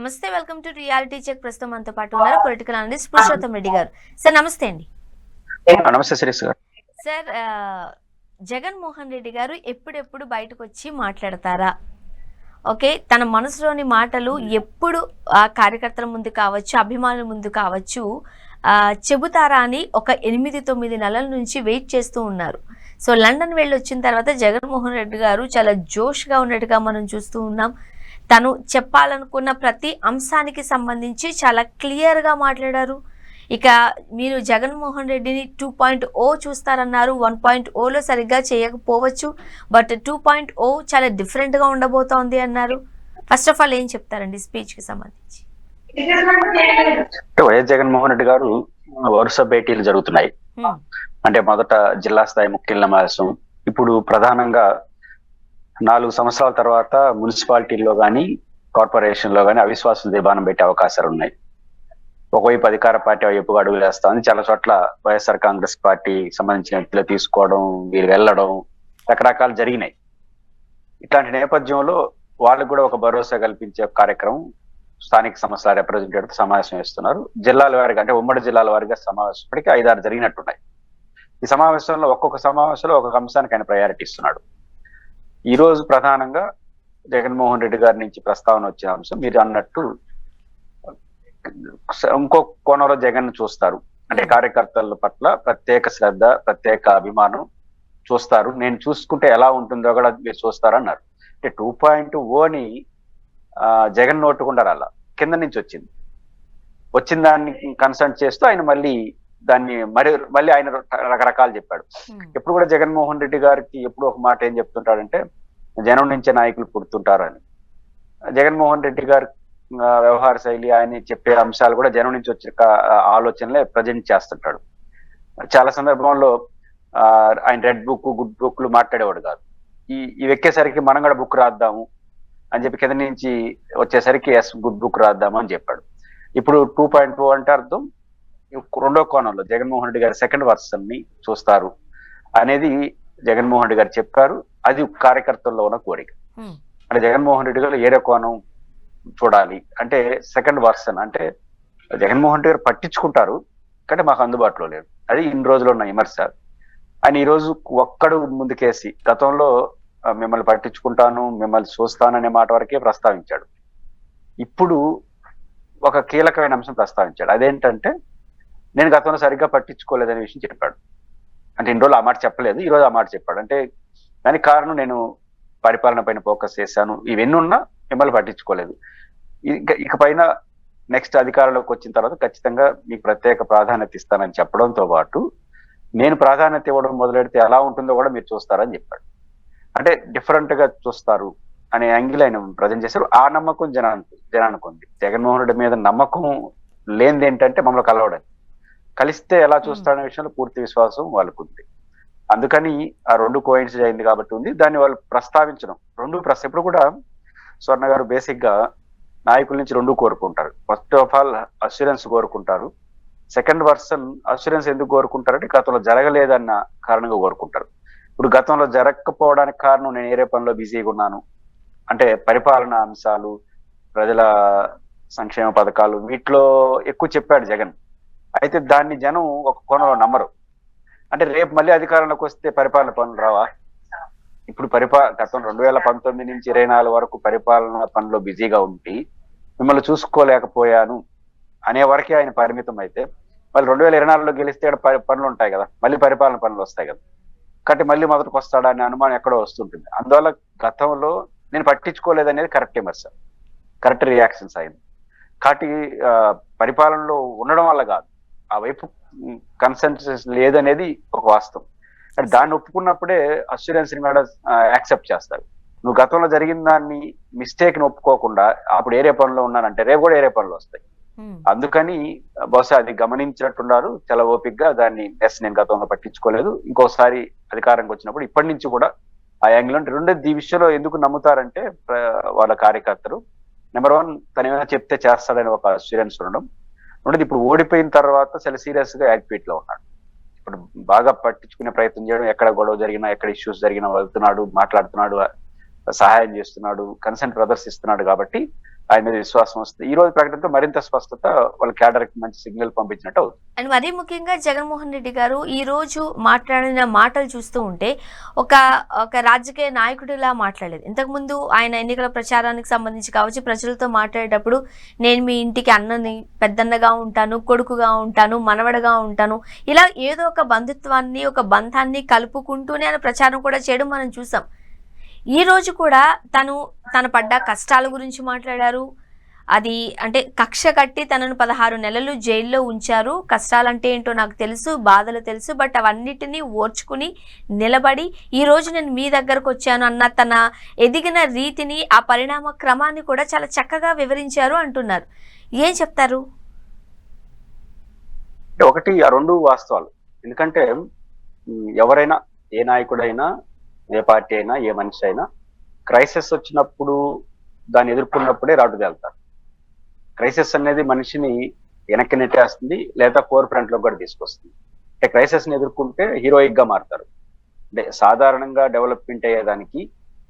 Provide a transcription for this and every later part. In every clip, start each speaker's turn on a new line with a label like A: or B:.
A: నమస్తే, welcome to reality check. ప్రస్తుతం మనతో పాటు ఉన్నారు పొలిటికల్ అనలిస్ట్ పురుషోత్తం రెడ్డి గారు. సార్ నమస్తే అండి.
B: నమస్తే శిరీష్ గారు.
A: సార్, జగన్మోహన్ రెడ్డి గారు ఎప్పుడెప్పుడు బయటకు వచ్చి మాట్లాడతారా? ఓకే, తన మనసులోని మాటలు ఎప్పుడు ఆ కార్యకర్తల ముందు కావచ్చు, అభిమానుల ముందు కావచ్చు చెబుతారా అని ఒక 8-9 నెలల నుంచి వెయిట్ చేస్తూ ఉన్నారు. సో లండన్ వెళ్ళి వచ్చిన తర్వాత జగన్మోహన్ రెడ్డి గారు చాలా జోష్గా ఉన్నట్టుగా మనం చూస్తూ ఉన్నాం. తను చెప్పాలనుకున్న ప్రతి అంశానికి సంబంధించి చాలా క్లియర్గా మాట్లాడారు. ఇక మీరు జగన్మోహన్ రెడ్డిని 2.0 చూస్తారన్నారు. 1.0లో సరిగ్గా చేయకపోవచ్చు, బట్ 2.0 చాలా డిఫరెంట్గా ఉండబోతోంది అన్నారు. ఫస్ట్ ఆఫ్ ఆల్ ఏం చెప్తారండి స్పీచ్కి సంబంధించి?
B: వైఎస్ జగన్మోహన్ రెడ్డి గారు వరుస భేటీలు జరుగుతున్నాయి. అంటే మొదట జిల్లా స్థాయి ముఖ్యుల సమావేశం, ఇప్పుడు ప్రధానంగా 4 సంవత్సరాల తర్వాత మున్సిపాలిటీల్లో కానీ కార్పొరేషన్ లో కానీ అవిశ్వాసం తీర్మానం పెట్టే అవకాశాలు ఉన్నాయి. ఒకవైపు అధికార పార్టీ వైపు అడుగులు వేస్తా ఉంది. చాలా చోట్ల వైఎస్ఆర్ కాంగ్రెస్ పార్టీ సంబంధించిన వ్యక్తులు తీసుకోవడం, వీళ్ళు వెళ్ళడం రకరకాలు జరిగినాయి. ఇట్లాంటి నేపథ్యంలో వాళ్ళకు కూడా ఒక భరోసా కల్పించే కార్యక్రమం స్థానిక సంస్థల రిప్రజెంటేటివ్ సమావేశం చేస్తున్నారు. జిల్లాల వారిగా అంటే ఉమ్మడి జిల్లాల వారిగా సమావేశం ఇప్పటికీ 5-6 జరిగినట్టున్నాయి. ఈ సమావేశంలో ఒక్కొక్క సమావేశంలో ఒక్కొక్క అంశానికి ఆయన ప్రయారిటీ ఇస్తున్నాడు. ఈ రోజు ప్రధానంగా జగన్మోహన్ రెడ్డి గారి నుంచి ప్రస్తావన వచ్చిన అంశం మీరు అన్నట్టు ఇంకో కోణంలో జగన్ చూస్తారు. అంటే కార్యకర్తల పట్ల ప్రత్యేక శ్రద్ధ, ప్రత్యేక అభిమానం చూస్తారు. నేను చూసుకుంటే ఎలా ఉంటుందో కూడా మీరు చూస్తారన్నారు. అంటే 2.0ని జగన్ నోటుకుండా రాలా, కింద నుంచి వచ్చిన దాన్ని కన్సల్ట్ చేస్తూ ఆయన దాన్ని మళ్ళీ ఆయన రకరకాలు చెప్పాడు. ఎప్పుడు కూడా జగన్మోహన్ రెడ్డి గారికి ఎప్పుడు ఒక మాట ఏం చెప్తుంటాడంటే జనం నుంచే నాయకులు పుడుతుంటారని. జగన్మోహన్ రెడ్డి గారి వ్యవహార శైలి, ఆయన చెప్పే అంశాలు కూడా జనం నుంచి వచ్చే ఆలోచనలే ప్రజెంట్ చేస్తుంటాడు. చాలా సందర్భంలో ఆయన రెడ్ బుక్, గుడ్ బుక్లు మాట్లాడేవాడు కాదు. ఇవి ఎక్కేసరికి మనం కూడా బుక్ రాద్దాము అని చెప్పి కింద నుంచి వచ్చేసరికి ఎస్ గుడ్ బుక్ రాద్దాము అని చెప్పాడు. ఇప్పుడు 2.0 అంటే అర్థం రెండో కోణంలో జగన్మోహన్ రెడ్డి గారి సెకండ్ వర్షన్ ని చూస్తారు అనేది జగన్మోహన్ రెడ్డి గారు చెప్పారు. అది కార్యకర్తల్లో ఉన్న కోరిక. అంటే జగన్మోహన్ రెడ్డి గారు ఏరే కోణం చూడాలి అంటే సెకండ్ వర్షన్ అంటే జగన్మోహన్ రెడ్డి గారు పట్టించుకుంటారు కానీ మాకు అందుబాటులో లేదు. అది ఇన్ని రోజులు ఉన్న విమర్శ. ఆయన ఈ రోజు ఒక్కడు ముందుకేసి గతంలో మిమ్మల్ని పట్టించుకుంటాను, మిమ్మల్ని చూస్తాననే మాట వరకే ప్రస్తావించాడు. ఇప్పుడు ఒక కీలకమైన అంశం ప్రస్తావించాడు. అదేంటంటే నేను గతంలో సరిగ్గా పట్టించుకోలేదనే విషయం చెప్పాడు. అంటే ఇన్ని రోజులు ఆ మాట చెప్పలేదు, ఈ రోజు ఆ మాట చెప్పాడు. అంటే దానికి కారణం నేను పరిపాలన పైన ఫోకస్ చేశాను, ఇవన్నీ ఉన్నా మిమ్మల్ని పట్టించుకోలేదు. ఇక పైన నెక్స్ట్ అధికారంలోకి వచ్చిన తర్వాత ఖచ్చితంగా మీకు ప్రత్యేక ప్రాధాన్యత ఇస్తానని చెప్పడంతో పాటు నేను ప్రాధాన్యత ఇవ్వడం మొదలెడితే ఎలా ఉంటుందో కూడా మీరు చూస్తారని చెప్పాడు. అంటే డిఫరెంట్ గా చూస్తారు అనే యాంగిల్ ఆయన ప్రజెంట్ చేశారు. ఆ నమ్మకం జనానికి ఉంది. జగన్మోహన్ రెడ్డి మీద నమ్మకం లేనిది ఏంటంటే మమ్మల్ని కలవడం, కలిస్తే ఎలా చూస్తారనే విషయంలో పూర్తి విశ్వాసం వాళ్ళకు ఉంది. అందుకని ఆ రెండు కోయిన్సిడ్ అయింది కాబట్టి ఉంది. దాన్ని వాళ్ళు ప్రస్తావించడం ఇప్పుడు కూడా స్వర్ణ గారు బేసిక్ గా నాయకుల నుంచి 2 కోరుకుంటారు. ఫస్ట్ ఆఫ్ ఆల్ అష్యూరెన్స్ కోరుకుంటారు. సెకండ్ వర్షన్ అష్యూరెన్స్ ఎందుకు కోరుకుంటారంటే గతంలో జరగలేదన్న కారణంగా కోరుకుంటారు. ఇప్పుడు గతంలో జరగకపోవడానికి కారణం నేను ఏరే పనిలో బిజీగా ఉన్నాను అంటే పరిపాలన అంశాలు, ప్రజల సంక్షేమ పథకాలు వీటిలో ఎక్కువ చెప్పాడు జగన్. అయితే దాన్ని జనం ఒక కోణంలో నమ్మరు. అంటే రేపు మళ్ళీ అధికారంలోకి వస్తే పరిపాలన పనులు రావా? ఇప్పుడు గతం 2019 నుంచి 24 వరకు పరిపాలన పనిలో బిజీగా ఉండి మిమ్మల్ని చూసుకోలేకపోయాను అనే వరకే ఆయన పరిమితం అయితే మళ్ళీ 2024లో గెలిస్తే పనులు ఉంటాయి కదా, మళ్ళీ పరిపాలన పనులు వస్తాయి కదా. కాబట్టి మళ్ళీ మొదటికి వస్తాడా అనే అనుమానం ఎక్కడో వస్తుంటుంది. అందువల్ల గతంలో నేను పట్టించుకోలేదనేది కరెక్ట్ విమర్శ, కరెక్ట్ రియాక్షన్స్ అయింది. కాబట్టి పరిపాలనలో ఉండడం వల్ల కాదు, ఆ వైపు కన్సెన్సస్ లేదనేది ఒక వాస్తవం. అంటే దాన్ని ఒప్పుకున్నప్పుడే అష్యూరెన్స్ ని కూడా యాక్సెప్ట్ చేస్తారు. నువ్వు గతంలో జరిగిన దాన్ని మిస్టేక్ ని ఒప్పుకోకుండా అప్పుడు ఏరే పనులు ఉన్నానంటే రేపు కూడా ఏరే పనులు వస్తాయి. అందుకని బహుశా అది గమనించినట్టున్నారు చాలా ఓపిక్గా. దాన్ని నేను గతంలో పట్టించుకోలేదు, ఇంకోసారి అధికారంకి వచ్చినప్పుడు ఇప్పటి నుంచి కూడా ఆ యాంగిల్ అంటే రెండోది. ఈ విషయంలో ఎందుకు నమ్ముతారంటే వాళ్ళ కార్యకర్తలు నెంబర్ 1 తను ఏమైనా చెప్తే చేస్తాడని ఒక అష్యూరెన్స్ ఉండడం. రెండోది ఇప్పుడు ఓడిపోయిన తర్వాత చాలా సీరియస్ గా యాక్టివేట్ లో ఉన్నాడు. ఇప్పుడు బాగా పట్టించుకునే ప్రయత్నం చేయడం, ఎక్కడ గొడవ జరిగినా ఎక్కడ ఇష్యూస్ జరిగినా వెళ్తున్నాడు, మాట్లాడుతున్నాడు, సహాయం చేస్తున్నాడు, కన్సెంట్ ప్రదర్శిస్తున్నాడు. కాబట్టి ఆయన మీద విశ్వాసం వస్తుంది. ఈ రోజు ప్రకటనతో మరింత స్పష్టత వాళ్ళ క్యాడర్ కి మంచి సిగ్నల్ పంపించినట్టు అవుతుంది.
A: అండ్ మరీ ముఖ్యంగా జగన్మోహన్ రెడ్డి గారు ఈ రోజు మాట్లాడిన మాటలు చూస్తూ ఉంటే ఒక ఒక రాజకీయ నాయకుడిలా మాట్లాడలేదు. ఇంతకుముందు ఆయన ఎన్నికల ప్రచారానికి సంబంధించి కావచ్చు, ప్రజలతో మాట్లాడేటప్పుడు నేను మీ ఇంటికి అన్నని, పెద్దన్నగా ఉంటాను, కొడుకుగా ఉంటాను, మనవడగా ఉంటాను, ఇలా ఏదో ఒక బంధుత్వాన్ని, ఒక బంధాన్ని కలుపుకుంటూనే ఆయన ప్రచారం కూడా చేయడం మనం చూసాం. ఈ రోజు కూడా తను పడ్డ కష్టాల గురించి మాట్లాడారు. అది అంటే కక్ష కట్టి తనను 16 నెలలు జైల్లో ఉంచారు. కష్టాలంటే ఏంటో నాకు తెలుసు, బాధలు తెలుసు, బట్ అవన్నిటినీ ఓర్చుకుని నిలబడి ఈ రోజు నేను మీ దగ్గరకు వచ్చాను అన్న తన ఎదిగిన రీతిని, ఆ పరిణామ క్రమాన్ని కూడా చాలా చక్కగా వివరించారు అంటున్నారు. ఏం చెప్తారు?
B: ఒకటి ఆ రెండు వాస్తవాలు. ఎందుకంటే ఎవరైనా, ఏ నాయకుడైనా, ఏ పార్టీ అయినా, ఏ మనిషి అయినా క్రైసిస్ వచ్చినప్పుడు దాన్ని ఎదుర్కొన్నప్పుడే రాటుదేళ్తారు. క్రైసిస్ అనేది మనిషిని వెనక్కి నెట్టేస్తుంది, లేదా ఫోర్ ఫ్రంట్ లో కూడా తీసుకొస్తుంది. అంటే క్రైసిస్ ని ఎదుర్కొంటే హీరోయిక్ గా మారుతారు. అంటే సాధారణంగా డెవలప్మెంట్ అయ్యేదానికి,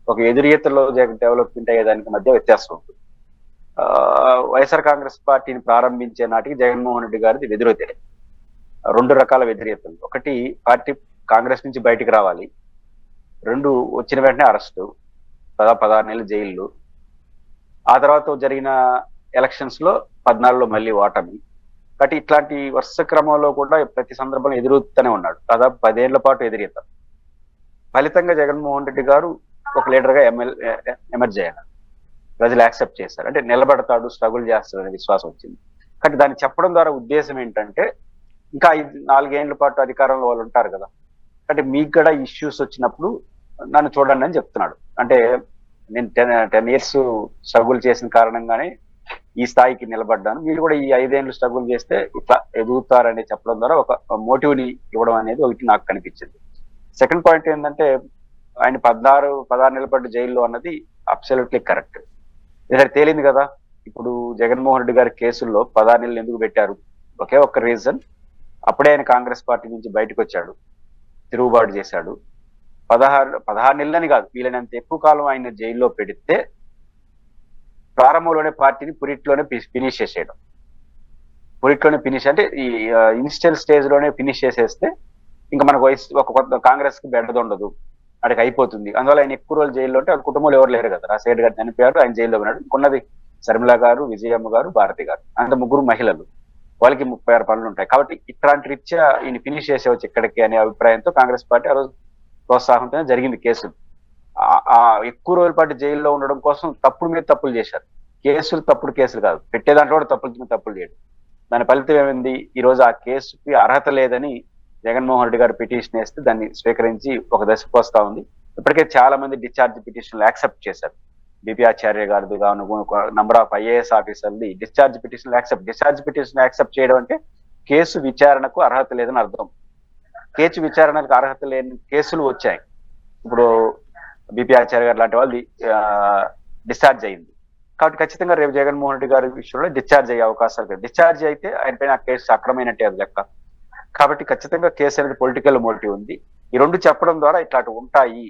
B: ఒక ఎదురీతలో డెవలప్మెంట్ అయ్యేదానికి మధ్య వ్యత్యాసం ఉంటుంది. వైఎస్ఆర్ కాంగ్రెస్ పార్టీని ప్రారంభించే నాటికి జగన్మోహన్ రెడ్డి గారిది వ్యతిరేకత. రెండు రకాల వ్యతిరేకతలు. ఒకటి, పార్టీ కాంగ్రెస్ నుంచి బయటికి రావాలి. రెండు, వచ్చిన వెంటనే అరెస్టు, 16 నెలలు జైళ్ళు. ఆ తర్వాత జరిగిన ఎలక్షన్స్ లో 14లో మళ్ళీ ఓటమి. కాబట్టి ఇట్లాంటి వరుస క్రమంలో కూడా ప్రతి సందర్భంలో ఎదురుతూనే ఉన్నాడు. దాదాపు 10 ఏళ్ల పాటు ఎదురీత. ఫలితంగా జగన్మోహన్ రెడ్డి గారు ఒక లీడర్ గా ఎమర్జ్ అయ్యారు. ప్రజలు యాక్సెప్ట్ చేశారు. అంటే నిలబడతాడు, స్ట్రగుల్ చేస్తాడు అనే విశ్వాసం వచ్చింది. కానీ దాన్ని చెప్పడం ద్వారా ఉద్దేశం ఏంటంటే, ఇంకా 4 ఏళ్ల పాటు అధికారంలో వాళ్ళు ఉంటారు కదా, అంటే మీకు కూడా ఇష్యూస్ వచ్చినప్పుడు నన్ను చూడండి అని చెప్తున్నాడు. అంటే నేను 10 ఇయర్స్ స్ట్రగుల్ చేసిన కారణంగానే ఈ స్థాయికి నిలబడ్డాను, మీరు కూడా ఈ 5 ఏళ్ళు స్ట్రగుల్ చేస్తే ఇట్లా ఎదుగుతారని చెప్పడం ద్వారా ఒక మోటివ్ ని ఇవ్వడం అనేది ఒకటి నాకు కనిపించింది. సెకండ్ పాయింట్ ఏంటంటే, ఆయన 16 నెలల పాటు జైల్లో అన్నది అబ్సల్యూట్లీ కరెక్ట్. ఏదైతే తేలింది కదా, ఇప్పుడు జగన్మోహన్ రెడ్డి గారి కేసుల్లో 16 నెలలు ఎందుకు పెట్టారు? ఒకే ఒక్క రీజన్, అప్పుడే ఆయన కాంగ్రెస్ పార్టీ నుంచి బయటకు వచ్చాడు, తిరుగుబాటు చేశాడు. 16 నెలలని కాదు, వీళ్ళనంత ఎక్కువ కాలం ఆయన జైల్లో పెడితే ప్రారంభంలోనే పార్టీని పురిట్లోనే ఫినిష్ చేసేయడం. పురిట్లోనే ఫినిష్ అంటే ఈ ఇనిషియల్ స్టేజ్ లోనే ఫినిష్ చేసేస్తే ఇంకా మనకు ఒక కొత్త కాంగ్రెస్ కి బెడ్డ ఉండదు, అక్కడికి అయిపోతుంది. అందువల్ల ఆయన ఎక్కువ రోజులు జైల్లో ఉంటే కుటుంబంలో ఎవరు లేరు కదా. రాజశేఖర్ గారు చనిపోయారు, ఆయన జైల్లో ఉన్నాడు. ఉన్నది శర్మిల గారు, విజయమ్మ గారు, భారతి గారు, అంత ముగ్గురు మహిళలు. వాళ్ళకి 36 పనులు ఉంటాయి. కాబట్టి ఇట్లాంటి రీత్యా ఈయన ఫినిష్ చేసేవచ్చు ఇక్కడికి అనే అభిప్రాయంతో కాంగ్రెస్ పార్టీ ఆ రోజు ప్రోత్సాహంతో జరిగింది కేసులు. ఎక్కువ రోజుల పాటు జైల్లో ఉండడం కోసం తప్పుడు మీద తప్పులు చేశారు. కేసులు తప్పుడు కేసులు కాదు, పెట్టే దాంట్లో కూడా తప్పులు చేయడం. దాని ఫలితం ఏమైంది? ఈ రోజు ఆ కేసుకి అర్హత లేదని జగన్మోహన్ రెడ్డి గారు పిటిషన్ వేస్తే దాన్ని స్వీకరించి ఒక దశకు వస్తా ఉంది. ఇప్పటికే చాలా మంది డిశ్చార్జ్ పిటిషన్లు యాక్సెప్ట్ చేశారు. బిపి ఆచార్య గారిది నంబర్ ఆఫ్ ఐఏఎస్ ఆఫీసర్ది డిశ్చార్జ్ పిటిషన్ యాక్సెప్ట్ చేయడం అంటే కేసు విచారణకు అర్హత లేదని అర్థం. కేసు విచారణకు అర్హత లేని కేసులు వచ్చాయి. ఇప్పుడు బిపి ఆచార్య గారు లాంటి వాళ్ళది డిశ్చార్జ్ అయింది. కాబట్టి ఖచ్చితంగా రేపు జగన్మోహన్ రెడ్డి గారి విషయంలో డిశ్చార్జ్ అయ్యే అవకాశాలు లేదు. డిశ్చార్జ్ అయితే ఆయన పైన ఆ కేసు అక్రమైనట్టే అది లెక్క. కాబట్టి ఖచ్చితంగా కేసు అనేది పొలిటికల్ మోటివ్ ఉంది. ఈ రెండు చెప్పడం ద్వారా ఇట్లాంటి ఉంటాయి,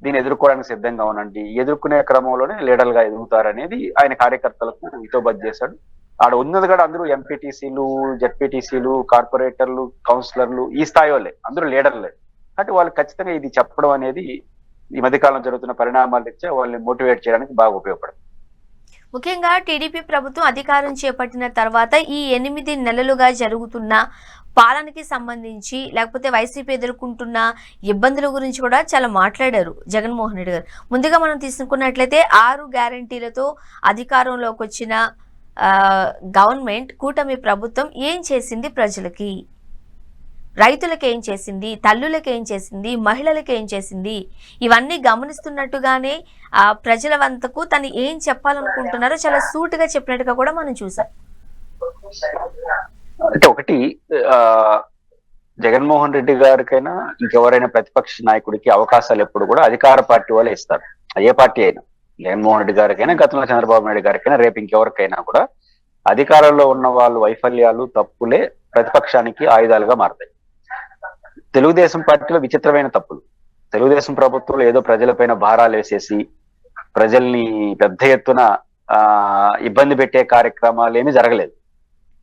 B: దీన్ని ఎదుర్కోవడానికి సిద్ధంగా ఉండండి, ఎదుర్కొనే క్రమంలోనే లీడర్లుగా ఎదుగుతారనేది ఆయన కార్యకర్తలకు హితోబద్ధ చేశాడు. ఆడ ఉన్నది కూడా అందరూ ఎంపీటీసీలు, జెడ్పీటీసీలు, కార్పొరేటర్లు, కౌన్సిలర్లు, ఈ స్థాయి వాళ్ళే, అందరూ లీడర్లే. కాబట్టి వాళ్ళు ఖచ్చితంగా ఇది చెప్పడం అనేది ఈ మధ్యకాలంలో జరుగుతున్న పరిణామాలు ఇచ్చే వాళ్ళని మోటివేట్ చేయడానికి బాగా ఉపయోగపడుతుంది.
A: ముఖ్యంగా టీడీపీ ప్రభుత్వం అధికారం చేపట్టిన తర్వాత ఈ 8 నెలలుగా జరుగుతున్న పాలనకి సంబంధించి, లేకపోతే వైసీపీ ఎదుర్కొంటున్న ఇబ్బందుల గురించి కూడా చాలా మాట్లాడారు జగన్మోహన్ రెడ్డి గారు. ముందుగా మనం తీసుకున్నట్లయితే 6 గ్యారంటీలతో అధికారంలోకి వచ్చిన గవర్నమెంట్, కూటమి ప్రభుత్వం ఏం చేసింది ప్రజలకి? రైతులకు ఏం చేసింది, తల్లులకు ఏం చేసింది, మహిళలకు ఏం చేసింది? ఇవన్నీ గమనిస్తున్నట్టుగానే ప్రజల వంతకు తను ఏం చెప్పాలనుకుంటున్నారో చాలా సూటిగా చెప్పినట్టుగా కూడా మనం చూసాం.
B: అంటే ఒకటి, జగన్మోహన్ రెడ్డి గారికైనా ఇంకెవరైనా ప్రతిపక్ష నాయకుడికి అవకాశాలు ఎప్పుడు కూడా అధికార పార్టీ వాళ్ళే ఇస్తారు. ఏ పార్టీ అయినా, జగన్మోహన్ రెడ్డి గారికైనా, గతంలో చంద్రబాబు నాయుడు గారికైనా, రేపు ఇంకెవరికైనా కూడా అధికారంలో ఉన్న వాళ్ళు వైఫల్యాలు, తప్పులే ప్రతిపక్షానికి ఆయుధాలుగా మారతాయి. తెలుగుదేశం పార్టీలో విచిత్రమైన తప్పులు. తెలుగుదేశం ప్రభుత్వంలో ఏదో ప్రజలపైన భారాలు వేసేసి ప్రజల్ని పెద్ద ఎత్తున ఇబ్బంది పెట్టే కార్యక్రమాలు ఏమీ జరగలేదు.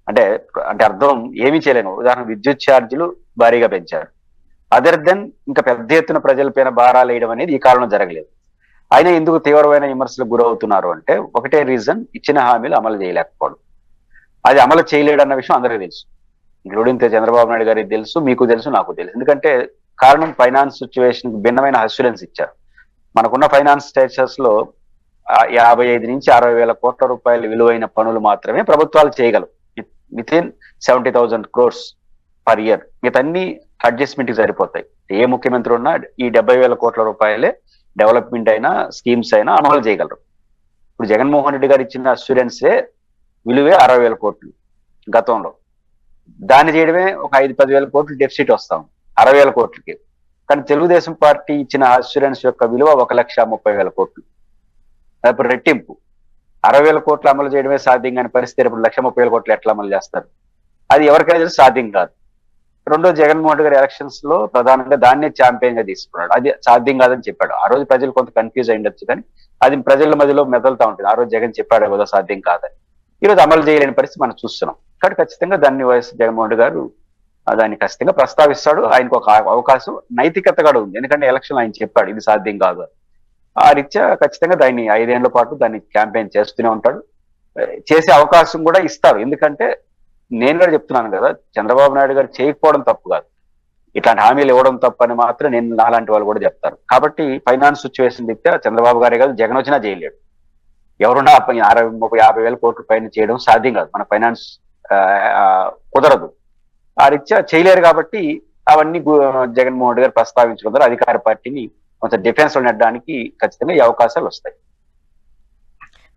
B: అంటే అంటే అర్థం ఏమీ చేయలేను. ఉదాహరణ విద్యుత్ ఛార్జీలు భారీగా పెంచారు. అదర్ దెన్ ఇంకా పెద్ద ఎత్తున ప్రజలపైన భారాలు వేయడం అనేది ఈ కాలంలో జరగలేదు. అయినా ఎందుకు తీవ్రమైన విమర్శలకు గురవుతున్నారు అంటే ఒకటే రీజన్, ఇచ్చిన హామీలు అమలు చేయలేకపోవడం. అది అమలు చేయలేడు అన్న విషయం అందరికీ తెలుసు, ఇంక్లూడింగ్ చంద్రబాబు నాయుడు గారికి తెలుసు, మీకు తెలుసు, నాకు తెలుసు. ఎందుకంటే కారణం ఫైనాన్స్ సిచ్యువేషన్ భిన్నమైన అష్యూరెన్స్ ఇచ్చారు. మనకున్న ఫైనాన్స్ స్టేటస్ లో 55 నుంచి 60 వేల కోట్ల రూపాయల విలువైన పనులు మాత్రమే ప్రభుత్వాలు చేయగలవు with in 70,000 crores per year. మిగతన్ని అడ్జస్ట్మెంట్ కి సరిపోతాయి. ఏ ముఖ్యమంత్రి ఉన్నా ఈ 70,000 కోట్ల రూపాయలే డెవలప్మెంట్ అయినా స్కీమ్స్ అయినా అమలు చేయగలరు. ఇప్పుడు జగన్మోహన్ రెడ్డి గారు ఇచ్చిన అష్యూరెన్సే విలువే 60,000 కోట్లు గతంలో. దాన్ని చేయడమే ఒక 5-10 వేల కోట్లు డెఫిసిట్ వస్తాం 60,000 కోట్లకి. కానీ తెలుగుదేశం పార్టీ ఇచ్చిన అష్యూరెన్స్ యొక్క విలువ 1,30,000 కోట్లు. ఇప్పుడు రెట్టింపు. 60,000 కోట్లు అమలు చేయడమే సాధ్యం కాని పరిస్థితి ఇప్పుడు 1,30,000 కోట్లు ఎట్లా అమలు చేస్తారు? అది ఎవరికైనా సాధ్యం కాదు. రెండో, జగన్మోహన్ రెడ్డి గారి ఎలక్షన్స్ లో ప్రధానంగా దాన్నే ఛాంపియన్ గా తీసుకున్నాడు. అది సాధ్యం కాదని చెప్పాడు. ఆ రోజు ప్రజలు కొంత కన్ఫ్యూజ్ అయ్యిండొచ్చు, కానీ అది ప్రజల మధ్యలో మెదలుతా ఉంటుంది. ఆ రోజు జగన్ చెప్పాడు కదా సాధ్యం కాదని. ఈ రోజు అమలు చేయలేని పరిస్థితి మనం చూస్తున్నాం. కాబట్టి ఖచ్చితంగా దాన్ని వైఎస్ జగన్మోహన్ రెడ్డి గారు దాన్ని ఖచ్చితంగా ప్రస్తావిస్తాడు. ఆయనకు ఒక అవకాశం, నైతికత కూడా ఉంది. ఎందుకంటే ఎలక్షన్ ఆయన చెప్పాడు ఇది సాధ్యం కాదు. ఆ రీత్యా ఖచ్చితంగా దాన్ని 5 ఏళ్ల పాటు దాన్ని క్యాంపెయిన్ చేస్తూనే ఉంటాడు. చేసే అవకాశం కూడా ఇస్తారు. ఎందుకంటే నేను కూడా చెప్తున్నాను కదా, చంద్రబాబు నాయుడు గారు చేయకపోవడం తప్పు కాదు, ఇట్లాంటి హామీలు ఇవ్వడం తప్పు అని మాత్రం నేను నాలాంటి వాళ్ళు కూడా చెప్తారు. కాబట్టి ఫైనాన్స్ సిచ్యువేషన్ దిక్తే చంద్రబాబు గారే కాదు, జగన్ వచ్చినా చేయలేడు. ఎవరున్నా 60-50 వేల కోట్ల పైన చేయడం సాధ్యం కాదు. మన ఫైనాన్స్ కుదరదు. ఆ రీత్యా చేయలేరు. కాబట్టి అవన్నీ జగన్మోహన్ రెడ్డి గారు ప్రస్తావించడం ద్వారా అధికార పార్టీని కొంత డిఫెన్స్ లో నెట్టడానికి ఖచ్చితంగా ఈ అవకాశాలు వస్తాయి.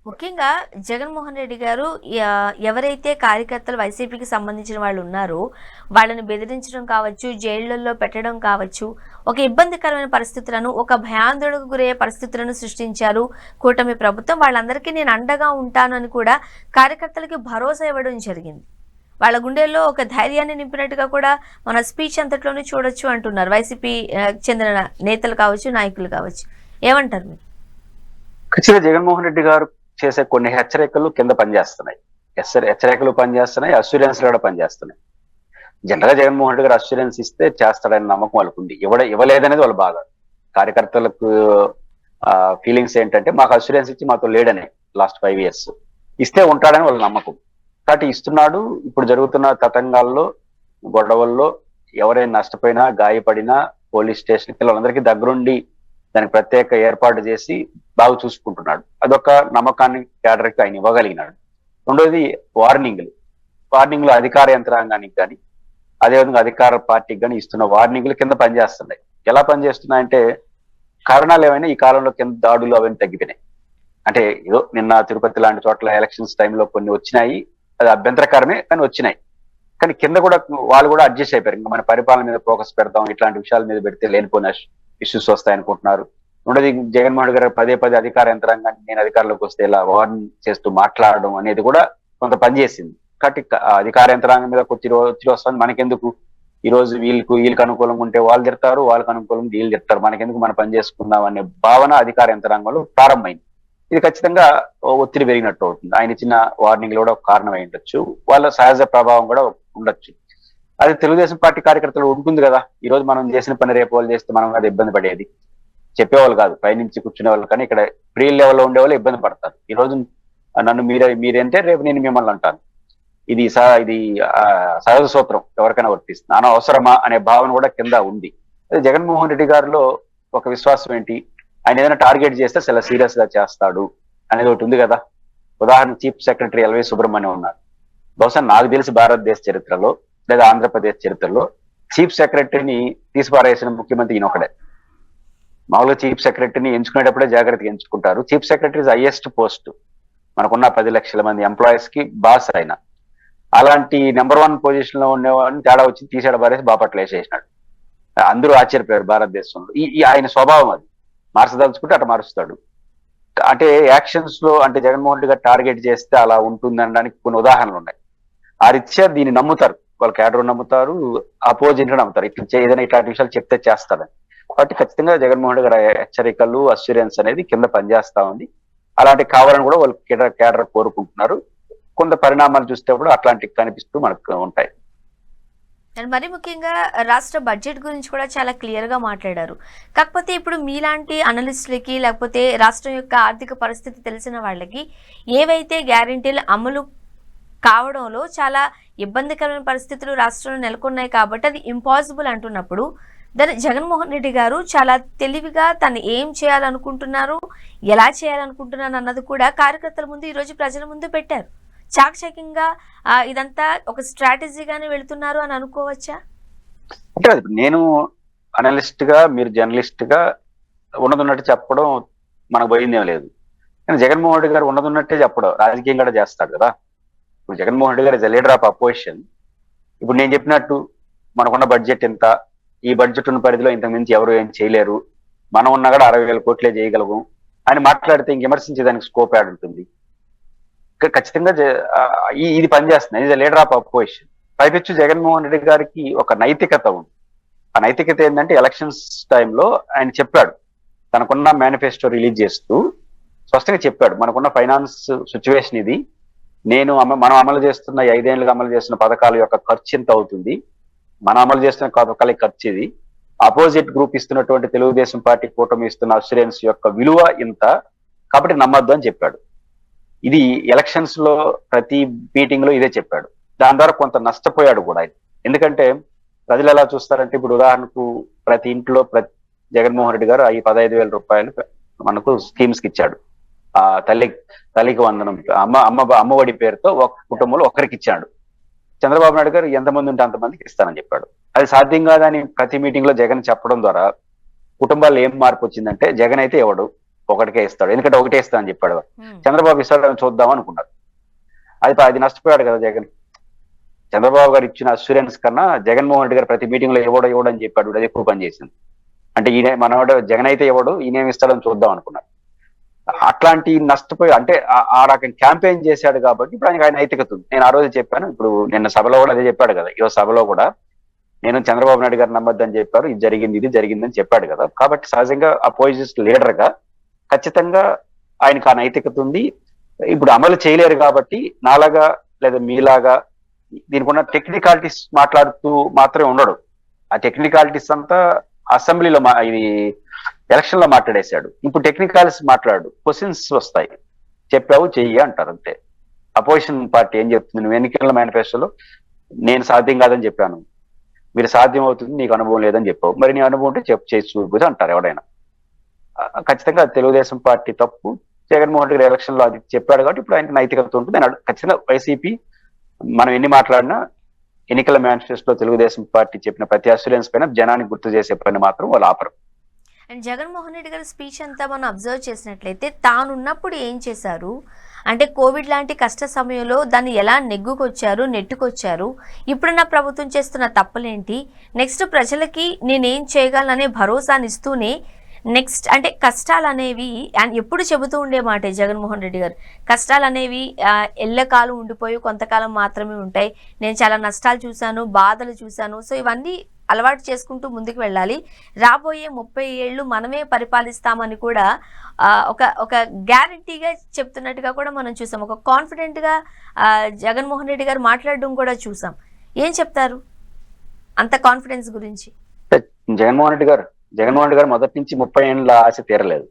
A: ముఖ్యంగా జగన్మోహన్ రెడ్డి గారు ఎవరైతే కార్యకర్తలు వైసీపీకి సంబంధించిన వాళ్ళు ఉన్నారో వాళ్ళని బెదిరించడం కావచ్చు, జైళ్లలో పెట్టడం కావచ్చు, ఒక ఇబ్బందికరమైన పరిస్థితులను, ఒక భయాందోళనకు గురయ్యే పరిస్థితులను సృష్టించారు కూటమి ప్రభుత్వం. వాళ్ళందరికీ నేను అండగా ఉంటాను అని కూడా కార్యకర్తలకి భరోసా ఇవ్వడం జరిగింది. వాళ్ళ గుండెల్లో ఒక ధైర్యాన్ని నింపినట్టుగా కూడా మన స్పీచ్ అంతట్లోనే చూడొచ్చు అంటున్నారు వైసీపీ చెందిన నేతలు కావచ్చు, నాయకులు కావచ్చు. ఏమంటారు మీరు?
B: ఖచ్చితంగా జగన్మోహన్ రెడ్డి గారు చేసే కొన్ని హెచ్చరికలు కింద పనిచేస్తున్నాయి. హెచ్చరికలు పనిచేస్తున్నాయి, అష్యూరెన్స్ కూడా పనిచేస్తున్నాయి. జనరల్ గా జగన్మోహన్ రెడ్డి గారు అష్యూరెన్స్ ఇస్తే చేస్తాడని నమ్మకం వాళ్ళకు ఉంది. ఇవ్వలేదనేది వాళ్ళు బాగా. కార్యకర్తలకు ఫీలింగ్స్ ఏంటంటే మాకు అష్యూరెన్స్ ఇచ్చి మాతో లేడనే లాస్ట్ 5 years ఇస్తే ఉంటాడని వాళ్ళ నమ్మకం. కాబట్టి ఇస్తున్నాడు. ఇప్పుడు జరుగుతున్న తతంగాల్లో, గొడవల్లో ఎవరైనా నష్టపోయినా, గాయపడినా పోలీస్ స్టేషన్కి వాళ్ళందరికీ దగ్గరుండి దానికి ప్రత్యేక ఏర్పాటు చేసి బాగా చూసుకుంటున్నాడు. అదొక నమ్మకాన్ని క్యాడర్కి ఆయన ఇవ్వగలిగినాడు. రెండోది వార్నింగ్లు అధికార యంత్రాంగానికి కానీ అదేవిధంగా అధికార పార్టీకి కానీ ఇస్తున్న వార్నింగ్లు కింద పనిచేస్తున్నాయి. ఎలా పనిచేస్తున్నాయంటే కారణాలు ఏమైనా ఈ కాలంలో కింద దాడులు అవన్నీ తగ్గిపోయినాయి. అంటే ఏదో నిన్న తిరుపతి లాంటి చోట్ల ఎలక్షన్స్ టైంలో కొన్ని వచ్చినాయి, అది అభ్యంతరకరమే కానీ వచ్చినాయి. కానీ కింద కూడా వాళ్ళు కూడా అడ్జస్ట్ అయిపోయారు. ఇంకా మన పరిపాలన మీద ఫోకస్ పెడతాం, ఇట్లాంటి విషయాల మీద పెడితే లేనిపోయిన ఇష్యూస్ వస్తాయనుకుంటున్నారు. రెండోది జగన్మోహన్ రెడ్డి గారు పదే అధికార యంత్రాంగాన్ని నేను అధికారంలోకి వస్తే ఇలా వార్నింగ్ చేస్తూ మాట్లాడడం అనేది కూడా కొంత పనిచేసింది. కాబట్టి అధికార యంత్రాంగం మీద ఒత్తిడి వస్తుంది. మనకెందుకు, ఈ రోజు వీళ్ళకి అనుకూలంగా ఉంటే వాళ్ళు తిడతారు, వాళ్ళకి అనుకూలంగా వీళ్ళు తిడతారు, మనకెందుకు మనం పని చేసుకుందాం అనే భావన అధికార యంత్రాంగంలో ప్రారంభమైంది. ఇది ఖచ్చితంగా ఒత్తిడి పెరిగినట్టు అవుతుంది. ఆయన ఇచ్చిన వార్నింగ్లు కూడా ఒక కారణం అయి ఉండొచ్చు, వాళ్ళ సహజ ప్రభావం కూడా ఉండొచ్చు. అది తెలుగుదేశం పార్టీ కార్యకర్తలు ఉంటుంది కదా. ఈ రోజు మనం చేసిన పని రేపు వాళ్ళు చేస్తే మనం అది ఇబ్బంది పడేది, చెప్పేవాళ్ళు కాదు, పైనుంచి కూర్చునే వాళ్ళు. కానీ ఇక్కడ ప్రీ లెవెల్లో ఉండే వాళ్ళు ఇబ్బంది పడతారు. ఈ రోజు నన్ను మీరంటే రేపు నేను మిమ్మల్ని అంటాను. ఇది సహజ సూత్రం, ఎవరికైనా వర్తిస్తుంది. అవసరమా అనే భావన కూడా కింద ఉంది. అదే జగన్మోహన్ రెడ్డి గారిలో ఒక విశ్వాసం ఏంటి, ఆయన ఏదైనా టార్గెట్ చేస్తే చాలా సీరియస్ గా చేస్తాడు అనేది ఒకటి ఉంది కదా. ఉదాహరణ చీఫ్ సెక్రటరీ ఎల్వి సుబ్రహ్మణ్యం ఉన్నారు. బహుశా నాకు తెలిసి భారతదేశ చరిత్రలో లేదా ఆంధ్రప్రదేశ్ చరిత్రలో చీఫ్ సెక్రటరీని తీసిపారేసిన ముఖ్యమంత్రి ఈయన ఒకడే. మామూలుగా చీఫ్ సెక్రటరీని ఎంచుకునేటప్పుడే జాగ్రత్తగా ఎంచుకుంటారు. Chief secretary is highest post, మనకున్న 10 లక్షల మంది ఎంప్లాయీస్ కి బాస్ ఆయన. అలాంటి నెంబర్ 1 పొజిషన్ లో ఉండేవాడిని తేడా వచ్చి తీసేడ పారేసి బాపట్ల వేసేసినాడు. అందరూ ఆశ్చర్యపోయారు భారతదేశంలో. ఈ ఆయన స్వభావం అది, మార్చదలుచుకుంటే అట్లా మారుస్తాడు. అంటే యాక్షన్స్ లో అంటే జగన్మోహన్ రెడ్డి గారు టార్గెట్ చేస్తే అలా ఉంటుంది అనడానికి కొన్ని ఉదాహరణలు ఉన్నాయి. ఆ రీత్యా దీన్ని నమ్ముతారు, వాళ్ళ క్యాడర్ నమ్ముతారు, అపోజిట్ నమ్ముతారు. ఏదైనా ఇట్లాంటి విషయాలు చెప్తే చేస్తారని. కాబట్టి ఖచ్చితంగా జగన్మోహన్ రెడ్డి గారి హెచ్చరికలు, అష్యూరెన్స్ అనేది కింద పనిచేస్తా ఉంది. అలాంటి కావాలని కూడా వాళ్ళు కేడర్ కోరుకుంటున్నారు. కొంత పరిణామాలు చూస్తే కూడా అట్లాంటివి కనిపిస్తూ మనకు ఉంటాయి.
A: అండ్ మరి ముఖ్యంగా రాష్ట్ర బడ్జెట్ గురించి కూడా చాలా క్లియర్గా మాట్లాడారు. కాకపోతే ఇప్పుడు మీలాంటి అనలిస్టులకి లేకపోతే రాష్ట్రం యొక్క ఆర్థిక పరిస్థితి తెలిసిన వాళ్ళకి ఏవైతే గ్యారెంటీలు అమలు కావడంలో చాలా ఇబ్బందికరమైన పరిస్థితులు రాష్ట్రంలో నెలకొన్నాయి కాబట్టి అది ఇంపాసిబుల్ అంటున్నప్పుడు దాన్ని జగన్మోహన్ రెడ్డి గారు చాలా తెలివిగా తను ఏం చేయాలనుకుంటున్నారు, ఎలా చేయాలనుకుంటున్నారు అన్నది కూడా కార్యకర్తల ముందు ఈరోజు ప్రజల ముందు పెట్టారు. చాకచక్యంగా ఇదంతా ఒక స్ట్రాటజీగానే వెళుతున్నారు అని అనుకోవచ్చా?
B: అంటే నేను అనలిస్ట్ గా, మీరు జర్నలిస్ట్ గా ఉన్నదున్నట్టు చెప్పడం మనకు పోయిందేం లేదు. కానీ జగన్మోహన్ రెడ్డి గారు ఉన్నదున్నట్టే చెప్పడం రాజకీయం కూడా చేస్తాడు కదా. ఇప్పుడు జగన్మోహన్ రెడ్డి గారు ఇస్ లీడర్ ఆఫ్ అపోజిషన్. ఇప్పుడు నేను చెప్పినట్టు మనకున్న బడ్జెట్ ఎంత, ఈ బడ్జెట్ ఉన్న పరిధిలో ఇంతకు మించి ఎవరు ఏం చేయలేరు, మనం ఉన్నా కూడా 60,000 కోట్లే చేయగలము అని మాట్లాడితే ఇంక విమర్శించేదానికి స్కోప్ యాడ్ ఉంటుంది. ఖచ్చితంగా ఇది పనిచేస్తుంది. Is leader of opposition. పైపెచ్చు జగన్మోహన్ రెడ్డి గారికి ఒక నైతికత ఉంది. ఆ నైతికత ఏంటంటే ఎలక్షన్స్ టైంలో ఆయన చెప్పాడు, తనకున్న మేనిఫెస్టో రిలీజ్ చేస్తూ స్పష్టంగా చెప్పాడు, మనకున్న ఫైనాన్స్ సిచ్యువేషన్ ఇది, మనం అమలు చేస్తున్న 5 ఏళ్ళుగా అమలు చేస్తున్న పథకాల యొక్క ఖర్చు ఎంత అవుతుంది, మనం అమలు చేస్తున్న పథకాల ఖర్చు ఇది, అపోజిట్ గ్రూప్ ఇస్తున్నటువంటి తెలుగుదేశం పార్టీ కూటమి ఇస్తున్న అస్యూరెన్స్ యొక్క విలువ ఇంత, కాబట్టి నమ్మద్దు అని చెప్పాడు. ఇది ఎలక్షన్స్ లో ప్రతి మీటింగ్ లో ఇదే చెప్పాడు. దాని ద్వారా కొంత నష్టపోయాడు కూడా ఆయన. ఎందుకంటే ప్రజలు ఎలా చూస్తారంటే, ఇప్పుడు ఉదాహరణకు ప్రతి ఇంట్లో జగన్మోహన్ రెడ్డి గారు 15,000 రూపాయలు మనకు స్కీమ్స్ కి ఇచ్చాడు. ఆ తల్లికి వందనం, అమ్మఒడి పేరుతో ఒక కుటుంబంలో ఒకరికి ఇచ్చాడు. చంద్రబాబు నాయుడు గారు ఎంతమంది ఉంటే అంతమందికి ఇస్తానని చెప్పాడు. అది సాధ్యం కాదని ప్రతి మీటింగ్ లో జగన్ చెప్పడం ద్వారా కుటుంబాల్లో ఏం మార్పు వచ్చిందంటే, జగన్ అయితే ఎవడు ఒకటికే ఇస్తాడు, ఎందుకంటే ఒకటే ఇస్తానని చెప్పాడు. చంద్రబాబు ఇస్తాడని చూద్దాం అనుకున్నారు. అది నష్టపోయాడు కదా జగన్. చంద్రబాబు గారు ఇచ్చిన అస్యూరెన్స్ కన్నా జగన్మోహన్ రెడ్డి గారు ప్రతి మీటింగ్ లో ఇవ్వడని చెప్పాడు, అది ఎక్కువ పనిచేసింది. అంటే ఈయన మనవాడు జగన్ అయితే ఎవడు, ఈయనేమి ఇస్తాడని చూద్దాం అనుకున్నారు. అట్లాంటి నష్టపోయి అంటే ఆ రకం క్యాంపెయిన్ చేశాడు కాబట్టి ఇప్పుడు ఆయన నైతికత ఉంది. నేను ఆ రోజు చెప్పాను, ఇప్పుడు నిన్న సభలో కూడా అదే చెప్పాడు కదా, ఈరోజు సభలో కూడా నేను చంద్రబాబు నాయుడు గారు నమ్మద్దని చెప్పారు, ఇది జరిగిందని చెప్పాడు కదా. కాబట్టి సహజంగా అపోజిషన్ లీడర్ గా ఖచ్చితంగా ఆయనకు ఆ నైతికత ఉంది. ఇప్పుడు అమలు చేయలేరు కాబట్టి నాలాగా లేదా మీలాగా దీనికి ఉన్న టెక్నికాలిటీస్ మాట్లాడుతూ మాత్రమే ఉండడు. ఆ టెక్నికాలిటీస్ అంతా అసెంబ్లీలో ఇది ఎలక్షన్ లో మాట్లాడేశాడు. ఇప్పుడు టెక్నికాలిటీస్ మాట్లాడు, క్వశ్చన్స్ వస్తాయి, చెప్పావు చెయ్యి అంటారు అంతే. అపోజిషన్ పార్టీ ఏం చెప్తుంది, నువ్వు ఎన్నికల మేనిఫెస్టోలో నేను సాధ్యం కాదని చెప్పాను, మీరు సాధ్యం అవుతుంది, నీకు అనుభవం లేదని చెప్పావు, మరి నీ అనుభవం ఉంటే చేసి చూపుతుంది అంటారు ఎవడైనా. ఖచ్చితంగా తెలుగుదేశం పార్టీ తప్పు. జగన్మోహన్ రెడ్డి ఎలక్షన్ లో అది చెప్పాడు కాబట్టి ఇప్పుడు ఆయన నైతికత ఉంటుంది. ఆయన ఖచ్చితంగా వైసీపీ మనం ఎన్ని మాట్లాడినా ఎన్నికల మేనిఫెస్టోలో తెలుగుదేశం పార్టీ చెప్పిన ప్రతి అస్యూరెన్స్ పైన జనానికి గుర్తు చేసే పని మాత్రం వాళ్ళు ఆపరు.
A: అండ్ జగన్మోహన్ రెడ్డి గారి స్పీచ్ అంతా మనం అబ్జర్వ్ చేసినట్లయితే తానున్నప్పుడు ఏం చేశారు అంటే కోవిడ్ లాంటి కష్ట సమయంలో దాన్ని ఎలా నెట్టుకొచ్చారు, ఇప్పుడున్న ప్రభుత్వం చేస్తున్న తప్పులేంటి, నెక్స్ట్ ప్రజలకి నేనేం చేయగలననే భరోసాని ఇస్తూనే నెక్స్ట్ అంటే కష్టాలు అనేవి ఎప్పుడు చెబుతూ ఉండే మాటే జగన్మోహన్ రెడ్డి గారు, కష్టాలు అనేవి ఎల్లకాలం ఉండిపోయి కొంతకాలం మాత్రమే ఉంటాయి, నేను చాలా నష్టాలు చూశాను, బాధలు చూశాను, సో ఇవన్నీ అలవాటు చేసుకుంటూ ముందుకు వెళ్ళాలి, రాబోయే 30 ఏళ్ళు మనమే పరిపాలిస్తామని కూడా ఒక గ్యారంటీగా చెప్తున్నట్టుగా కూడా మనం చూసాం. ఒక కాన్ఫిడెంట్గా జగన్మోహన్ రెడ్డి గారు మాట్లాడడం కూడా చూసాం. ఏం చెప్తారు అంత కాన్ఫిడెన్స్ గురించి?
B: జగన్మోహన్ రెడ్డి గారు మొదటి నుంచి 30 ఏళ్ళ ఆశ తీరలేదు.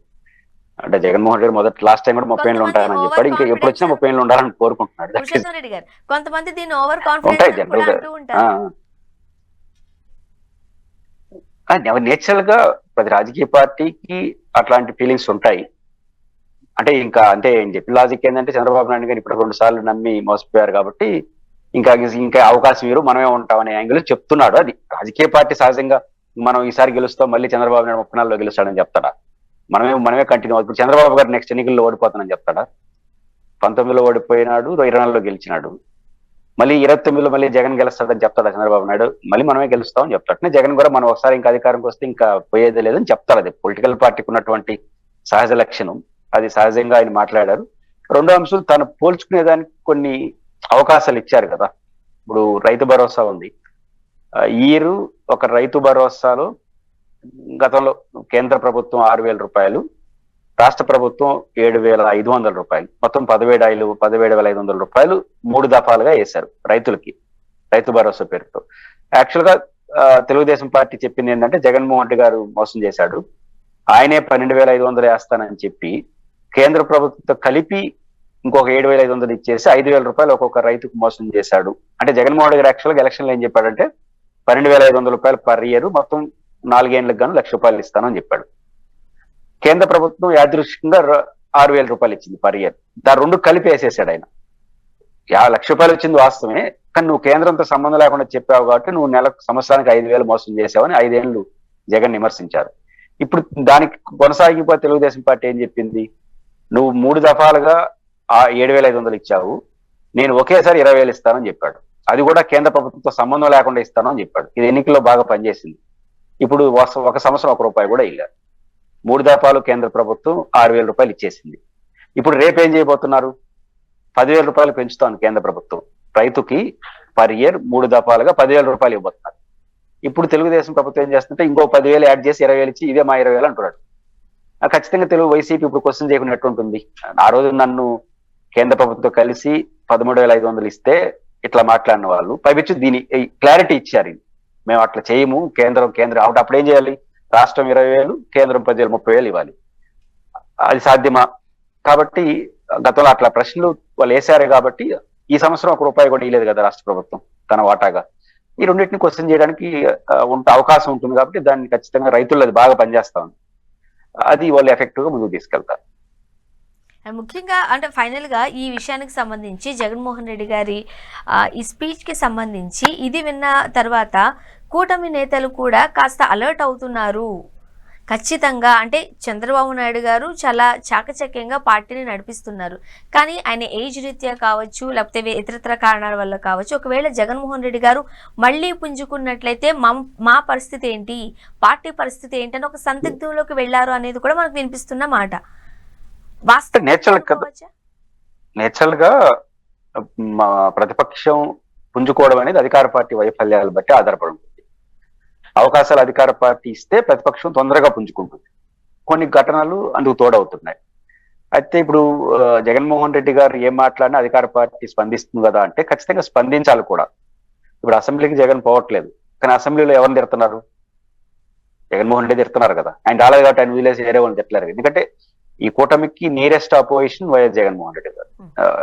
B: అంటే జగన్మోహన్ రెడ్డి మొదటి లాస్ట్ టైం కూడా 30 ఏళ్ళు ఉంటారని చెప్పాడు. ఇంకా ఎప్పుడు వచ్చినా 30 ఏళ్ళు ఉండాలని కోరుకుంటున్నాడు.
A: కొంతమంది దీన్ని ఓవర్ కాన్ఫిడెన్స్
B: నేచురల్ గా ప్రతి రాజకీయ పార్టీకి అట్లాంటి ఫీలింగ్స్ ఉంటాయి. అంటే ఇంకా అంటే చెప్పిన లాజిక్ ఏంటంటే చంద్రబాబు నాయుడు గారు ఇప్పుడు 2 సార్లు నమ్మి మోసపోయారు కాబట్టి ఇంకా అవకాశం మీరు మనమే ఉంటామనే యాంగిల్ చెప్తున్నాడు. అది రాజకీయ పార్టీ సహజంగా మనం ఈసారి గెలుస్తాం, మళ్ళీ చంద్రబాబు నాయుడు 34లో గెలుస్తాడని చెప్తాడా? మనమే కంటిన్యూ. ఇప్పుడు చంద్రబాబు గారు నెక్స్ట్ ఎన్నికల్లో ఓడిపోతానని చెప్తాడా? 19లో ఓడిపోయినాడు, 24లో గెలిచినాడు, మళ్ళీ 29లో మళ్ళీ జగన్ గెలుస్తాడని చెప్తాడా చంద్రబాబు నాయుడు? మళ్ళీ మనమే గెలుస్తామని చెప్తాడు. జగన్ కూడా మనం ఒకసారి ఇంకా అధికారంకి వస్తే ఇంకా పోయేదే లేదని చెప్తాడు. అది పొలిటికల్ పార్టీకి ఉన్నటువంటి సహజ లక్షణం. అది సహజంగా ఆయన మాట్లాడారు. రెండో అంశం, తను పోల్చుకునేదానికి కొన్ని అవకాశాలు ఇచ్చారు కదా. ఇప్పుడు రైతు భరోసా ఉంది. ఒక రైతు భరోసాలో గతంలో కేంద్ర ప్రభుత్వం 6,000 రూపాయలు, రాష్ట్ర ప్రభుత్వం 7,500 రూపాయలు, మొత్తం 17,500 రూపాయలు 3 దఫాలుగా వేశారు రైతులకి, రైతు భరోసా పేరుతో. యాక్చువల్ గా తెలుగుదేశం పార్టీ చెప్పింది ఏంటంటే జగన్మోహన్ రెడ్డి గారు మోసం చేశాడు, ఆయనే 12,500 వేస్తానని చెప్పి కేంద్ర ప్రభుత్వంతో కలిపి ఇంకొక 7,500 ఇచ్చేసి 5,000 రూపాయలు ఒక్కొక్క రైతుకు మోసం చేశాడు. అంటే జగన్మోహన్ రెడ్డి గారు యాక్చువల్ గా ఎలక్షన్ లో ఏం చెప్పాడంటే 12,500 రూపాయలు పర్ ఇయర్, మొత్తం 4 ఏళ్ళకి గాను 1,00,000 రూపాయలు ఇస్తానని చెప్పాడు. కేంద్ర ప్రభుత్వం యాదృష్టికంగా 6,000 రూపాయలు ఇచ్చింది పర్ ఇయర్. దాని రెండు కలిపి వేసేసాడు ఆయన. 1,00,000 రూపాయలు వచ్చింది వాస్తవమే, కానీ నువ్వు కేంద్రంతో సంబంధం లేకుండా చెప్పావు కాబట్టి నువ్వు సంవత్సరానికి 5,000 మోసం చేసావని 5 ఏళ్ళు జగన్ విమర్శించారు. ఇప్పుడు దానికి కొనసాగిపోతే తెలుగుదేశం పార్టీ ఏం చెప్పింది, నువ్వు 3 దఫాలుగా 7,500 ఇచ్చావు, నేను ఒకేసారి 20,000 ఇస్తానని చెప్పాడు. అది కూడా కేంద్ర ప్రభుత్వంతో సంబంధం లేకుండా ఇస్తాను అని చెప్పాడు. ఇది ఎన్నికల్లో బాగా పనిచేసింది. ఇప్పుడు ఒక సంవత్సరం 1 రూపాయి కూడా ఇల్లారు. 3 దఫాలు కేంద్ర ప్రభుత్వం 6,000 రూపాయలు ఇచ్చేసింది. ఇప్పుడు రేపు ఏం చేయబోతున్నారు, 10,000 రూపాయలు పెంచుతాను కేంద్ర ప్రభుత్వం, రైతుకి పర్ ఇయర్ 3 దఫాలుగా 10,000 రూపాయలు ఇవ్వబోతున్నారు. ఇప్పుడు తెలుగుదేశం ప్రభుత్వం ఏం చేస్తుంటే ఇంకో 10,000 యాడ్ చేసి 20,000 ఇచ్చి ఇదే మా 20,000 అంటున్నాడు. ఖచ్చితంగా వైసీపీ ఇప్పుడు క్వశ్చన్ చేయకున్నట్టు ఉంటుంది. ఆ రోజు నన్ను కేంద్ర ప్రభుత్వంతో కలిసి 13,500 ఇస్తే ఇట్లా మాట్లాడిన వాళ్ళు పైపించి దీని క్లారిటీ ఇచ్చారు, మేము అట్లా చేయము, కేంద్రం అప్పుడు ఏం చేయాలి, రాష్ట్రం 20,000, కేంద్రం 10,000, 30,000 ఇవ్వాలి. అది సాధ్యమా? కాబట్టి గతంలో అట్లా ప్రశ్నలు వాళ్ళు వేశారు కాబట్టి ఈ సంవత్సరం 1 రూపాయి కూడా ఇవ్వలేదు కదా రాష్ట్ర ప్రభుత్వం తన వాటాగా. ఈ రెండింటిని క్వశ్చన్ చేయడానికి అవకాశం ఉంటుంది కాబట్టి దాన్ని ఖచ్చితంగా రైతులు అది బాగా పనిచేస్తా ఉంది. అది వాళ్ళు ఎఫెక్టివ్ గా ముందుకు తీసుకెళ్తారు.
A: ముఖ్యంగా అంటే ఫైనల్ గా ఈ విషయానికి సంబంధించి జగన్మోహన్ రెడ్డి గారి ఈ స్పీచ్ కి సంబంధించి ఇది విన్న తర్వాత కూటమి నేతలు కూడా కాస్త అలర్ట్ అవుతున్నారు. ఖచ్చితంగా అంటే చంద్రబాబు నాయుడు గారు చాలా చాకచక్యంగా పార్టీని నడిపిస్తున్నారు, కానీ ఆయన ఏజ్ రీత్యా కావచ్చు, లేకపోతే ఇతరత్ర కారణాల వల్ల కావచ్చు, ఒకవేళ జగన్మోహన్ రెడ్డి గారు మళ్ళీ పుంజుకున్నట్లయితే మా పరిస్థితి ఏంటి, పార్టీ పరిస్థితి ఏంటి అని ఒక సందిగ్ధంలోకి వెళ్లారు అనేది కూడా మనకు వినిపిస్తున్న మాట.
B: నేచురల్ గా ప్రతిపక్షం పుంజుకోవడం అనేది అధికార పార్టీ వైఫల్యాలు బట్టి ఆధారపడి ఉంటుంది. అవకాశాలు అధికార పార్టీ ఇస్తే ప్రతిపక్షం తొందరగా పుంజుకుంటుంది. కొన్ని ఘటనలు అందుకు తోడవుతున్నాయి. అయితే ఇప్పుడు జగన్మోహన్ రెడ్డి గారు ఏం మాట్లాడినా అధికార పార్టీ స్పందిస్తుంది కదా అంటే ఖచ్చితంగా స్పందించాలి కూడా. ఇప్పుడు అసెంబ్లీకి జగన్ పోవట్లేదు, కానీ అసెంబ్లీలో ఎవరిని తిడుతున్నారు, జగన్మోహన్ రెడ్డి తిడుతున్నారు కదా. ఆయన రాలేదు కాబట్టి ఆయన వదిలేసి వేరే వాళ్ళని తిట్టలేరు. ఎందుకంటే ఈ కూటమికి nearest opposition YS Jaganmohan Reddy గారు.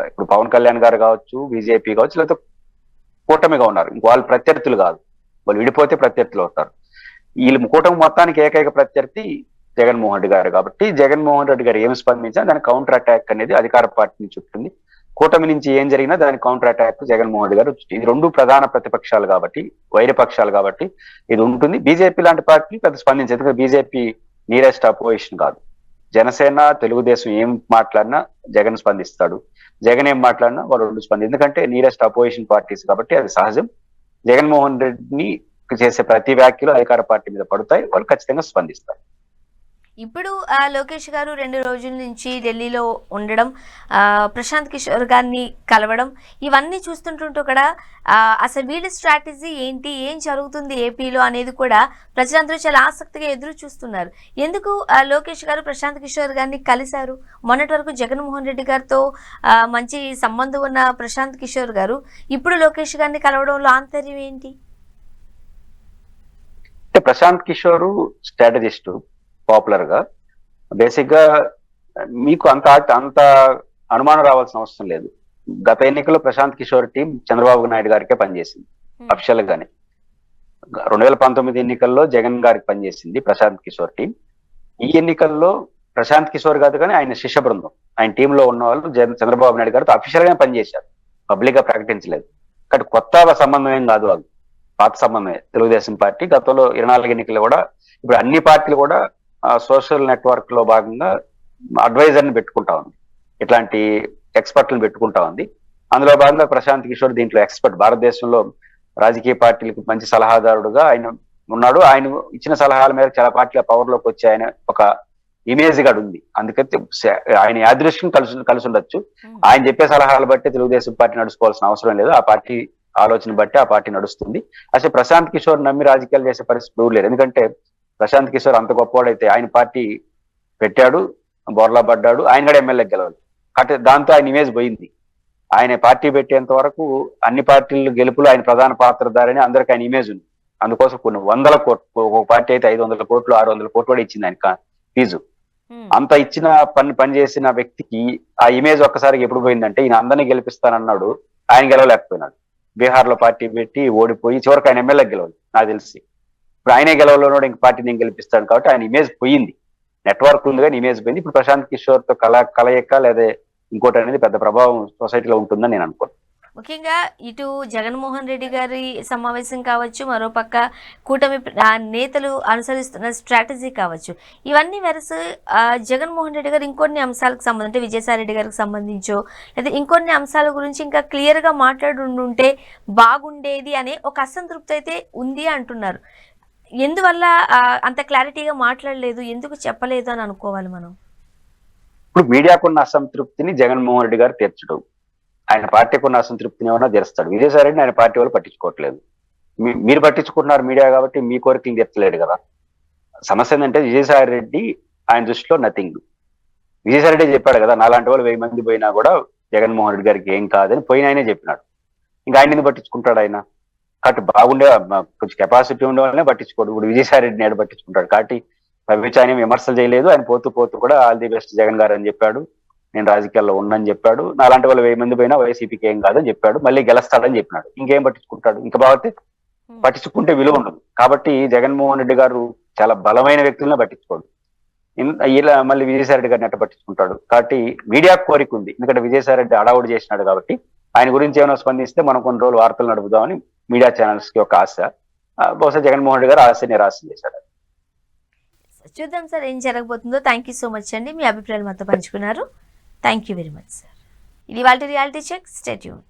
B: ఇప్పుడు పవన్ కళ్యాణ్ గారు కావచ్చు, బీజేపీ కావచ్చు, లేకపోతే కూటమిగా ఉన్నారు, ఇంక వాళ్ళు ప్రత్యర్థులు కాదు, వాళ్ళు విడిపోతే ప్రత్యర్థులు అవుతారు. వీళ్ళు కూటమి మొత్తానికి ఏకైక ప్రత్యర్థి జగన్మోహన్ రెడ్డి గారు. కాబట్టి జగన్మోహన్ రెడ్డి గారు ఏం స్పందించినా దాని కౌంటర్ అటాక్ అనేది అధికార పార్టీ నుంచి ఉంటుంది. కూటమి నుంచి ఏం జరిగినా దాని కౌంటర్ అటాక్ జగన్మోహన్ రెడ్డి గారు. ఇది రెండు ప్రధాన ప్రతిపక్షాలు కాబట్టి, వైర పక్షాలు కాబట్టి ఇది ఉంటుంది. బీజేపీ లాంటి పార్టీ పెద్ద స్పందించదు, ఎందుకంటే బీజేపీ నియరెస్ట్ అపోజిషన్ కాదు. జనసేన, తెలుగుదేశం ఏం మాట్లాడినా జగన్ స్పందిస్తాడు, జగన్ ఏం మాట్లాడినా వాళ్ళు రెండు స్పందిస్తారు, ఎందుకంటే నియరెస్ట్ అపోజిషన్ పార్టీస్ కాబట్టి అది సహజం. జగన్మోహన్ రెడ్డిని చేసే ప్రతి వ్యాఖ్యలు అధికార పార్టీ మీద పడతాయి, వాళ్ళు ఖచ్చితంగా స్పందిస్తారు.
A: ఇప్పుడు లోకేష్ గారు 2 రోజుల నుంచి ఢిల్లీలో ఉండడం, ప్రశాంత్ కిషోర్ గారిని కలవడం, ఇవన్నీ చూస్తుంటుంటూ కూడా అసలు వీళ్ళ స్ట్రాటజీ ఏంటి, ఏం జరుగుతుంది ఏపీలో అనేది కూడా ప్రజలందరూ చాలా ఆసక్తిగా ఎదురు చూస్తున్నారు. ఎందుకు లోకేష్ గారు ప్రశాంత్ కిషోర్ గారిని కలిశారు? మొన్నటి వరకు జగన్మోహన్ రెడ్డి గారితో మంచి సంబంధం ఉన్న ప్రశాంత్ కిషోర్ గారు ఇప్పుడు లోకేష్ గారిని కలవడంలో ఆంతర్యం ఏంటి?
B: అంటే ప్రశాంత్ కిషోర్ స్ట్రాటజిస్టు, పాపులర్ గా. బేసిక్ గా మీకు అంత అనుమానం రావాల్సిన అవసరం లేదు. గత ఎన్నికల్లో ప్రశాంత్ కిషోర్ టీం చంద్రబాబు నాయుడు గారికే పనిచేసింది అఫిషియల్ గానే. 2019 ఎన్నికల్లో జగన్ గారికి పనిచేసింది ప్రశాంత్ కిషోర్ టీం. ఈ ఎన్నికల్లో ప్రశాంత్ కిషోర్ కాదు కానీ ఆయన శిష్య బృందం, ఆయన టీంలో ఉన్న వాళ్ళు చంద్రబాబు నాయుడు గారితో అఫిషియల్ గానే పనిచేశారు, పబ్లిక్ గా ప్రకటించలేదు. కానీ కొత్త సంబంధం ఏం కాదు, వాళ్ళు పాత సంబంధమే. తెలుగుదేశం పార్టీ గతంలో 24 ఎన్నికల్లో కూడా, ఇప్పుడు అన్ని పార్టీలు కూడా సోషల్ నెట్వర్క్ లో భాగంగా అడ్వైజర్ ని పెట్టుకుంటా ఉంది, ఇట్లాంటి ఎక్స్పర్ట్లను పెట్టుకుంటా ఉంది. అందులో భాగంగా ప్రశాంత్ కిషోర్ దీంట్లో ఎక్స్పర్ట్. భారతదేశంలో రాజకీయ పార్టీలకు మంచి సలహాదారుడుగా ఆయన ఉన్నాడు. ఆయన ఇచ్చిన సలహాల మీద చాలా పార్టీల పవర్ లోకి వచ్చి ఆయన ఒక ఇమేజ్ గా ఉంది. అందుకని ఆయన యాదృశ్యం కలిసి ఉండొచ్చు. ఆయన చెప్పే సలహాలు బట్టి తెలుగుదేశం పార్టీ నడుచుకోవాల్సిన అవసరం లేదు, ఆ పార్టీ ఆలోచన బట్టి ఆ పార్టీ నడుస్తుంది. అసలు ప్రశాంత్ కిషోర్ నమ్మి రాజకీయాలు చేసే పరిస్థితి లేదు. ఎందుకంటే ప్రశాంత్ కిషోర్ అంత గొప్పవాడైతే ఆయన పార్టీ పెట్టాడు, బోర్లా పడ్డాడు. ఆయన కూడా ఎమ్మెల్యే గెలవాలి. అంటే దాంతో ఆయన ఇమేజ్ పోయింది. ఆయన పార్టీ పెట్టేంత వరకు అన్ని పార్టీలు గెలుపులో ఆయన ప్రధాన పాత్రధారని అందరికి ఆయన ఇమేజ్ ఉంది. అందుకోసం కొన్ని వందల కోట్లు, ఒక పార్టీ అయితే 500 కోట్లు 600 కోట్లు కూడా ఇచ్చింది ఆయన ఫీజు. అంత ఇచ్చిన పని చేసిన వ్యక్తికి ఆ ఇమేజ్ ఒక్కసారికి ఎప్పుడు పోయిందంటే, ఈయన అందరినీ గెలిపిస్తానన్నాడు, ఆయన గెలవలేకపోయినాడు. బీహార్ లో పార్టీ పెట్టి ఓడిపోయి చివరికి ఆయన ఎమ్మెల్యే గెలవాలి నాకు తెలిసి. ఇప్పుడు ఆయనే గెలవలేనోడు ఇంక పార్టీ నేను గెలిపిస్తాను కాబట్టి ఆయన ఇమేజ్ పోయింది. నెట్వర్క్ ఉంది కానీ ఇమేజ్ పోయింది. ఇప్పుడు ప్రశాంత్ కిషోర్ తో కలయిక లేదా ఇంకోటి అనేది పెద్ద ప్రభావం సొసైటీలో ఉంటుందని నేను అనుకోను.
A: ముఖ్యంగా ఇటు జగన్మోహన్ రెడ్డి గారి సమావేశం కావచ్చు, మరోపక్క కూటమి నేతలు అనుసరిస్తున్న స్ట్రాటజీ కావచ్చు, ఇవన్నీ వెరసి జగన్మోహన్ రెడ్డి గారు ఇంకొన్ని అంశాలకు సంబంధించి విజయసాయి రెడ్డి గారికి సంబంధించో లేదా ఇంకొన్ని అంశాల గురించి ఇంకా క్లియర్గా మాట్లాడుంటే బాగుండేది అనే ఒక అసంతృప్తి అయితే ఉంది అంటున్నారు. ఎందువల్ల అంత క్లారిటీగా మాట్లాడలేదు, ఎందుకు చెప్పలేదు అని అనుకోవాలి మనం?
B: ఇప్పుడు మీడియాకున్న అసంతృప్తిని జగన్మోహన్ రెడ్డి గారు తీర్చడం, ఆయన పార్టీకి ఉన్న అసంతృప్తిని ఏమన్నా తీరుస్తాడు. విజయసాయి రెడ్డిని ఆయన పార్టీ వాళ్ళు పట్టించుకోవట్లేదు. మీరు పట్టించుకుంటున్నారు మీడియా కాబట్టి మీ కోరికలు తీర్చలేడు కదా. సమస్య ఏంటంటే విజయసాయి రెడ్డి ఆయన దృష్టిలో నథింగ్. విజయసాయి రెడ్డి చెప్పాడు కదా, నాలాంటి వాళ్ళు 1000 మంది పోయినా కూడా జగన్మోహన్ రెడ్డి గారికి ఏం కాదని పోయినాయనే చెప్పినాడు. ఇంకా ఆయన ఎందుకు పట్టించుకుంటాడు? ఆయన కాబట్టి బాగుండే కొంచెం కెపాసిటీ ఉండే వాళ్ళనే పట్టించుకోడు. ఇప్పుడు విజయసాయి రెడ్డిని ఏడు పట్టించుకుంటాడు కాబట్టి ఆయన విమర్శలు చేయలేదు. ఆయన పోతూ కూడా ఆల్ ది బెస్ట్ జగన్ గారు అని చెప్పాడు, నేను రాజకీయాల్లో ఉన్నని చెప్పాడు, నాలాంటి వాళ్ళు 1000 మంది పోయినా వైసీపీకి ఏం కాదని చెప్పాడు, మళ్ళీ గెలుస్తాడని చెప్పినాడు. ఇంకేం పట్టించుకుంటాడు? ఇంకా బాగుంటే పట్టించుకుంటే విలువ ఉండదు. కాబట్టి జగన్మోహన్ రెడ్డి గారు చాలా బలమైన వ్యక్తులనే పట్టించుకోడు. ఇలా మళ్ళీ విజయసాయి రెడ్డి గారిని అట్ట పట్టించుకుంటాడు. కాబట్టి మీడియా కోరిక ఉంది, ఎందుకంటే విజయసాయి రెడ్డి అడావుడు చేసినాడు కాబట్టి ఆయన గురించి ఏమైనా స్పందిస్తే మనం కొన్ని రోజులు వార్తలు నడుపుదామని మీడియా ఛానల్స్ కి ఒక ఆశ. బహుశా జగన్మోహన్ రెడ్డి గారు ఆశ నిరాశ చేశాడు.
A: చూద్దాం సార్ ఏం జరగబోతుందో. థ్యాంక్ యూ సో మచ్ అండి, మీ అభిప్రాయాలు మాతో పంచుకున్నారు. Thank you very much sir. ఇది వాళ్ళ రియాలిటీ చెక్. Stay tune.